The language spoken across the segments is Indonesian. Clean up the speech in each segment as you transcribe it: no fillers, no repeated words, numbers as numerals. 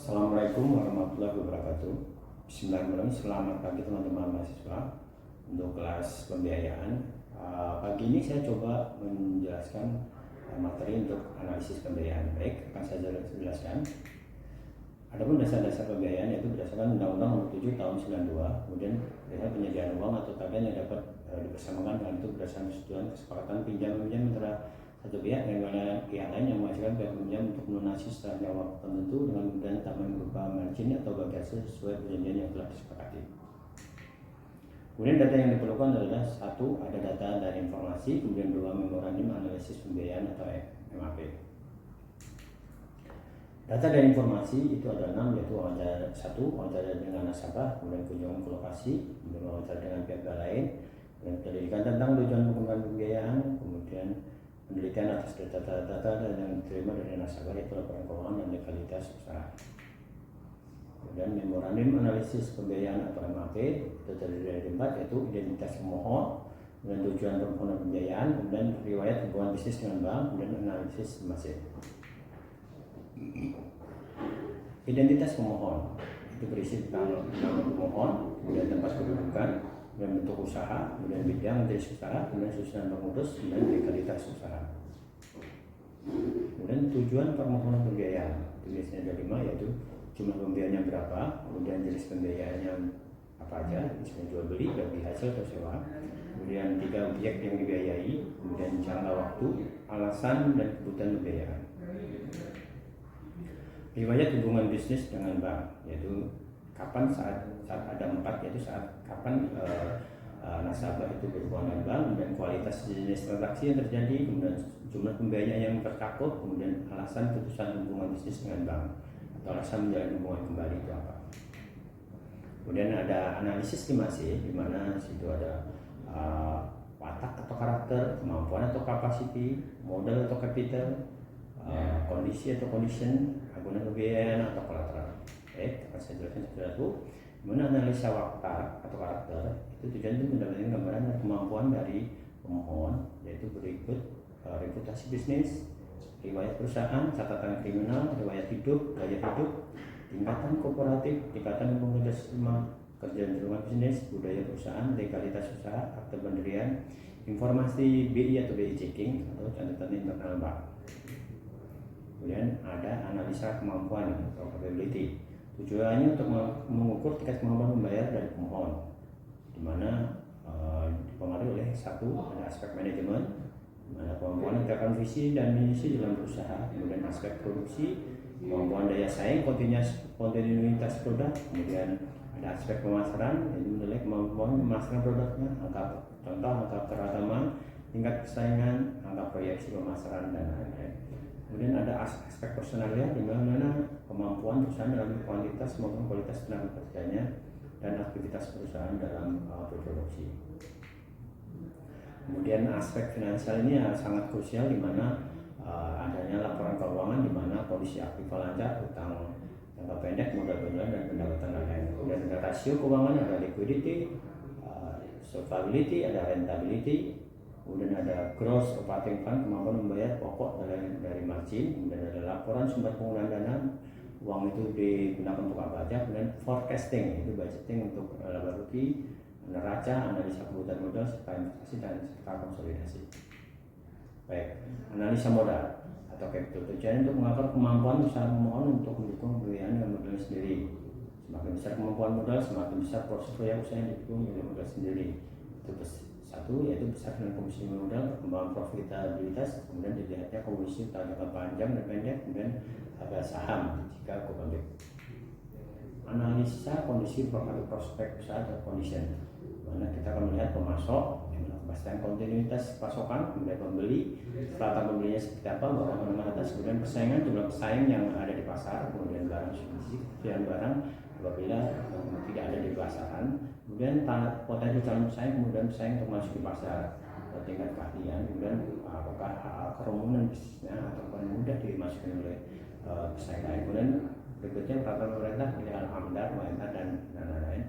Assalamualaikum warahmatullahi wabarakatuh. Bismillahirrahmanirrahim. Selamat pagi teman-teman mahasiswa. Untuk kelas pembiayaan, pagi ini saya coba menjelaskan materi untuk analisis pembiayaan. Baik, akan saya jelaskan. Adapun dasar-dasar pembiayaan yaitu berdasarkan Undang-Undang Nomor 7 Tahun 92, kemudian penyediaan uang atau tagihan yang dapat dipersamakan dengan itu berdasarkan persetujuan kesepakatan pinjam-meminjam antara satu pihak dengan pihak lain yang menghasilkan pihak peminjam untuk melunasi setelah jangka waktu tertentu dengan kemudian tambahan berupa margin atau bagi hasil sesuai perjanjian yang telah disepakati. Kemudian data yang diperlukan adalah satu, ada data dan informasi, kemudian dua, memorandum analisis pembiayaan atau MAP. Data dan informasi itu ada 6, yaitu wawancara 1, wawancara dengan nasabah, kemudian kunjungan ke lokasi, kemudian wawancara dengan pihak lain, kemudian pendidikan tentang tujuan pengembangan pembiayaan, kemudian penelitian atas data-data yang diterima dari nasabah yaitu laporan keuangan dan legalitas usaha. Kemudian memorandum analisis pembiayaan atau MAP itu terdiri dari 4, yaitu identitas pemohon, kemudian tujuan permohonan pembiayaan, kemudian riwayat hubungan bisnis dengan bank, kemudian analisis masih. Identitas pemohon itu berisi tentang nama pemohon, kemudian tempat kedudukan, kemudian bentuk usaha, kemudian bidang jenis usaha, kemudian susunan pemutus, kemudian legalitas usaha. Kemudian tujuan permohonan pembiayaan itu biasanya ada 5, yaitu jumlah pembiayaannya berapa, kemudian jenis pembiayaannya apa aja, misalnya jual beli, bagi hasil atau sewa, kemudian 3 objek yang dibiayai, kemudian jangka waktu, alasan dan kebutuhan pembiayaan. Riwayat hubungan bisnis dengan bank, yaitu kapan saat ada 4, yaitu saat kapan nasabah itu berhubungan dengan bank, dan kualitas jenis transaksi yang terjadi, kemudian jumlah pembiayaan yang tercakup, kemudian alasan putusan hubungan bisnis dengan bank atau alasan menjalin hubungan kembali itu apa. Kemudian ada analisis estimasi, di mana situ ada watak atau karakter, kemampuan atau capacity, modal atau capital, kondisi atau condition, agunan pembiayaan atau kolateral. Akan saya jelaskan satu-satu. Kemudian analisa watak atau karakter itu tujuan untuk mendapatkan gambaran dan kemampuan dari pemohon, yaitu berikut: reputasi bisnis, riwayat perusahaan, catatan kriminal, riwayat hidup, gaya hidup, tingkatan kooperatif, tingkatan hubungan kerjasama, kerjaan di rumah bisnis, budaya perusahaan, legalitas usaha, akte pendirian, informasi BI atau BI checking atau catatan internal bank. Kemudian ada analisa kemampuan atau capability. Tujuannya untuk mengukur tingkat kemampuan membayar dari pemohon, di mana dipengaruhi oleh 1, ada aspek manajemen, mana kemampuan menegakkan visi dan misi dalam berusaha, kemudian aspek produksi, kemampuan daya saing, kontinuitas produk, kemudian ada aspek pemasaran, yaitu menilai kemampuan memasarkan produknya, angka keragaman, tingkat kesaingan, angka proyeksi pemasaran, dan lain-lain. Kemudian ada aspek personalia, di mana kemampuan perusahaan dalam kuantitas maupun kualitas tenaga kerjanya dan aktivitas perusahaan dalam berproduksi. Kemudian aspek finansial ini sangat krusial, di mana adanya laporan keuangan, di mana kondisi aktiva lancar, utang jangka pendek, modal berjalan, dan pendapatan lain. Kemudian ada rasio keuangan, ada liquidity, solvability, ada rentability. Kemudian ada gross operating fund, kemampuan membayar pokok dari margin. Kemudian ada laporan sumber penggunaan dana, uang itu digunakan untuk apa aja. Kemudian forecasting, itu budgeting untuk laba rugi, neraca, analisa kebutuhan modal, serta investasi dan serta konsolidasi. Baik, analisa modal atau capital, tujuannya untuk mengatur kemampuan usaha pemohon untuk mendukung pembiayaan dengan modal sendiri. Semakin besar kemampuan modal, semakin besar portofolio usaha yang didukung oleh modal sendiri. Itu 1, yaitu besar dengan komisi modal, perkembangan profitabilitas, kemudian dilihatnya komisi jangka panjang dan pendek, kemudian harga saham jika go public. Analisa kondisi prospek usaha atau condition, mana kita akan melihat pemasok, kepastian kontinuitas pasokan, kemudian pembeli, strata pembelinya seperti apa, bawah menengah atas, kemudian persaingan, jumlah pesaing yang ada di pasar, kemudian barang subsidi, ketersediaan barang apabila tidak ada di pasaran, kemudian potensi calon pesaing, kemudian pesaing untuk masuk di pasar, tingkat keahlian, kemudian apakah kerumunan bisnisnya ataupun mudah dimasuki oleh pesaing lain. Kemudian berikutnya peraturan pemerintah, pilihan AMDAR, WMR, dan lain-lain.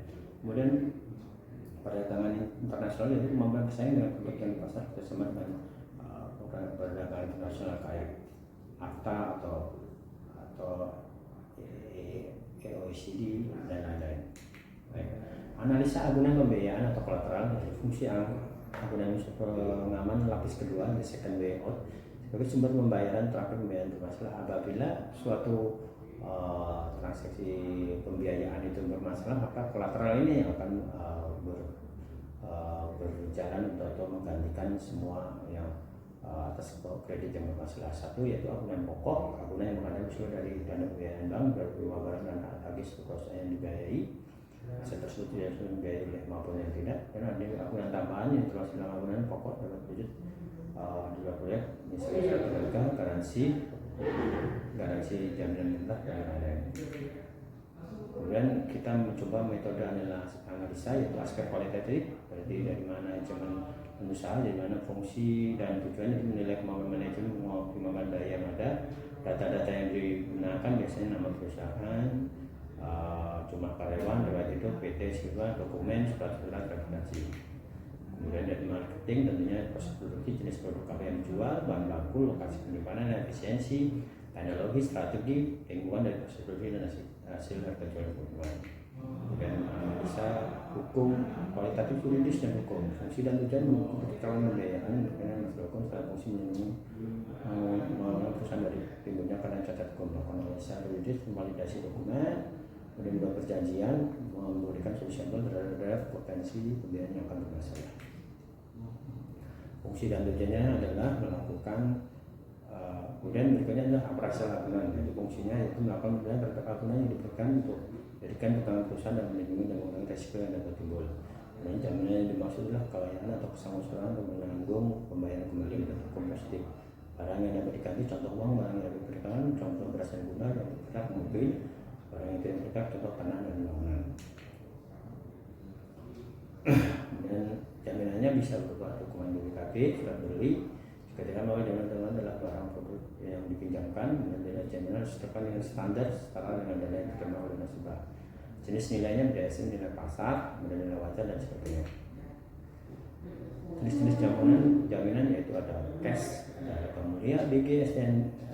Kemudian perdagangan internasional, yaitu kemampuan pesaing dengan produk yang di pasar bersama dengan perdagangan internasional kayak AFTA atau OECD dan lain-lain. Baik. Analisa agunan pembiayaan atau kolateral dari fungsi agunan pengaman lapis kedua, the second way out, sebagai sumber pembayaran terakhir pembayaran bermasalah apabila suatu transaksi pembiayaan itu bermasalah, maka kolateral ini yang akan berjalan untuk menggantikan semua yang atas kredit yang bermasalah. Satu yaitu agunan pokok, agunan yang mengandung unsur dari dana pembiayaan bank berupa barang dan habis perusahaan yang dibiayai. Aset tersebut tidak harus dibiayai oleh maupun yang tidak. Dan ada agunan tambahan yang termasuk dalam agunan pokok dapat wujud di luar proyek, misalnya surat harga, garansi jaminan mentah dan lain-lain. Kemudian kita mencoba metode analisa yaitu aspek kualitatif, berarti dari manajemen usaha, dari mana fungsi dan tujuan itu menilai kemampuan manajemen mengoptimalkan daya yang ada. Data-data yang digunakan biasanya nama perusahaan, jumlah karyawan, riwayat hidup, PT, siswa, dokumen, surat-surat rekomendasi. Kemudian dari marketing tentunya proses produksi, jenis produk apa yang dijual, bahan baku, lokasi penyimpanan, efisiensi, teknologi, strategi, lingkungan dari proses produksi dan hasil harga jual keuntungan. Kemudian analisa hukum, kualitatif yuridis dan hukum, fungsi dan tujuan mendukung kebijakan pembiayaan dengan masalah hukum setelah fungsi melindungi perusahaan dari timbulnya karena cacat hukum. Analisa yuridis, validasi dokumen, kemudian juga perjanjian, memberikan solusi terhadap potensi pembiayaan yang akan bermasalah. Fungsi dan tujuannya adalah melakukan kemudian berikutnya adalah appraisal agunan, yaitu fungsinya yaitu melakukan pembiayaan terhadap agunan yang diberikan untuk menjadikan pegangan perusahaan dan melindungi dan mengurangi resiko yang dapat timbul. Dan jaminan yang dimaksud adalah kelayaan atau kesanggupan untuk menanggung pembayaran kembali berhukum positif. Barang yang dapat diganti, contoh uang, barang yang dapat diberikan, contoh beras dan gula, yang bergerak mobil, barang yang tidak bergerak, contoh tanah dan bangunan. Dan jaminannya bisa berupa dokumen BPKB, surat beli, ketika bahwa jaminan adalah barang produk yang dipinjamkan, dan jaminan sesuai dengan standar setara dengan dana yang diterima oleh nasabah. Jenis nilainya berdasarkan nilai pasar, kemudian nilai wajar dan sebagainya. Jenis-jenis jaminan yaitu ada cash, ada pemulia, BG,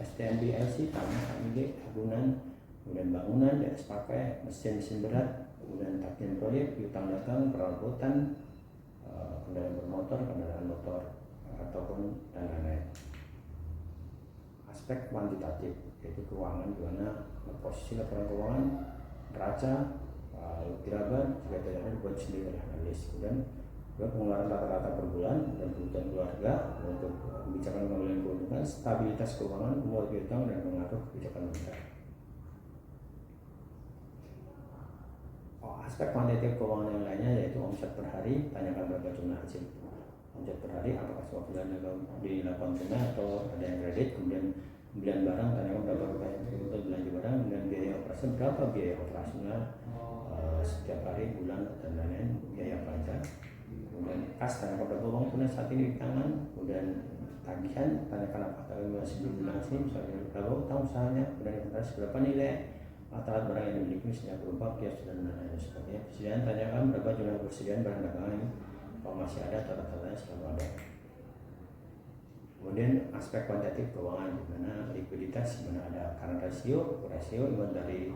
STNB, LC, tanah, KMG, agunan, kemudian bangunan, DX pakai, mesin berat, kemudian tagihan proyek, piutang dagang, perabotan, kendaraan bermotor, kendaraan motor, ataupun dan lain-lain. Aspek kuantitatif yaitu keuangan, di mana posisi laporan keuangan neraca, diraba juga tidak dibuat sendiri oleh analis. Kemudian juga pengeluaran rata-rata per bulan dan kebutuhan keluarga untuk kebijakan pengelolaan keuntungan, stabilitas keuangan, umur piutang dan pengaruh kebijakan moneter. Aspek kuantitatif keuangan yang lainnya yaitu omset per hari, tanyakan berapa jumlah hasil omset per hari, apakah semua bulan dilakukan tunai atau ada yang kredit. Kemudian pembelian barang, tanyakan berapa rupiah untuk belanja barang, dan biaya operasi berapa biaya operasinya setiap hari, bulan dan lain-lain, biaya pajak. Kemudian kas, tanyakan berapa uang tunai saat ini di tangan. Kemudian tagihan, tanyakan apakah masih dilunasi, misalnya berapa utang usahanya. Kemudian investasi berapa nilai alat barang yang dimiliki, misalnya berupa kios dan lain-lain sebagainya. Persediaan, tanyakan berapa jumlah persediaan barang dagangan ini, kalau masih ada atau rata-ratanya selalu ada. Kemudian aspek kuantitatif keuangan, di mana likuiditas, di mana ada current ratio imbal dari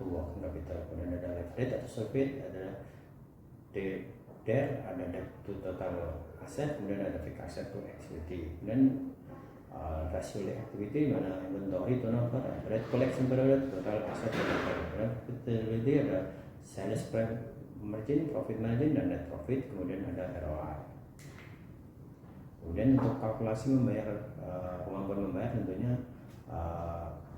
working capital, kemudian ada leverage atau surplus, ada debt, ada debt to total asset, kemudian ada fixed asset to equity. Dan rasio activity, mana inventory turnover, rate collection period, total asset dan profitability, ada sales margin, profit margin, dan net profit, kemudian ada ROI. Kemudian untuk kalkulasi membayar, kemampuan membayar tentunya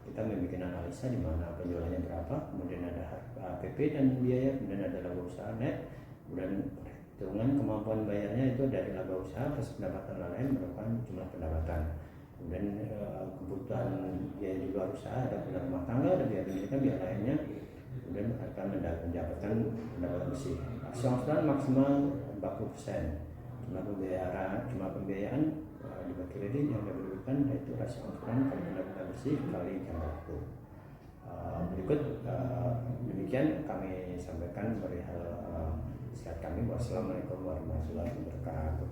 kita membuat analisa di mana penjualannya berapa, kemudian ada PP dan biaya, kemudian ada laba usaha net, kemudian perhitungan kemampuan bayarnya itu dari laba usaha plus pendapatan lain merupakan jumlah pendapatan. Kemudian kebutuhan biaya di luar usaha, ada biaya rumah tangga, ada biaya pendidikan, biaya lainnya, kemudian akan mendapatkan pendapatan bersih. Rasio angsuran maksimal 40%. Jumlah pembiayaan dibagi kredit yang diberikan yaitu rasio angsuran kali pendapatan bersih kali jangka waktu. Berikut demikian kami sampaikan perihal silat kami. Wassalamualaikum warahmatullahi wabarakatuh.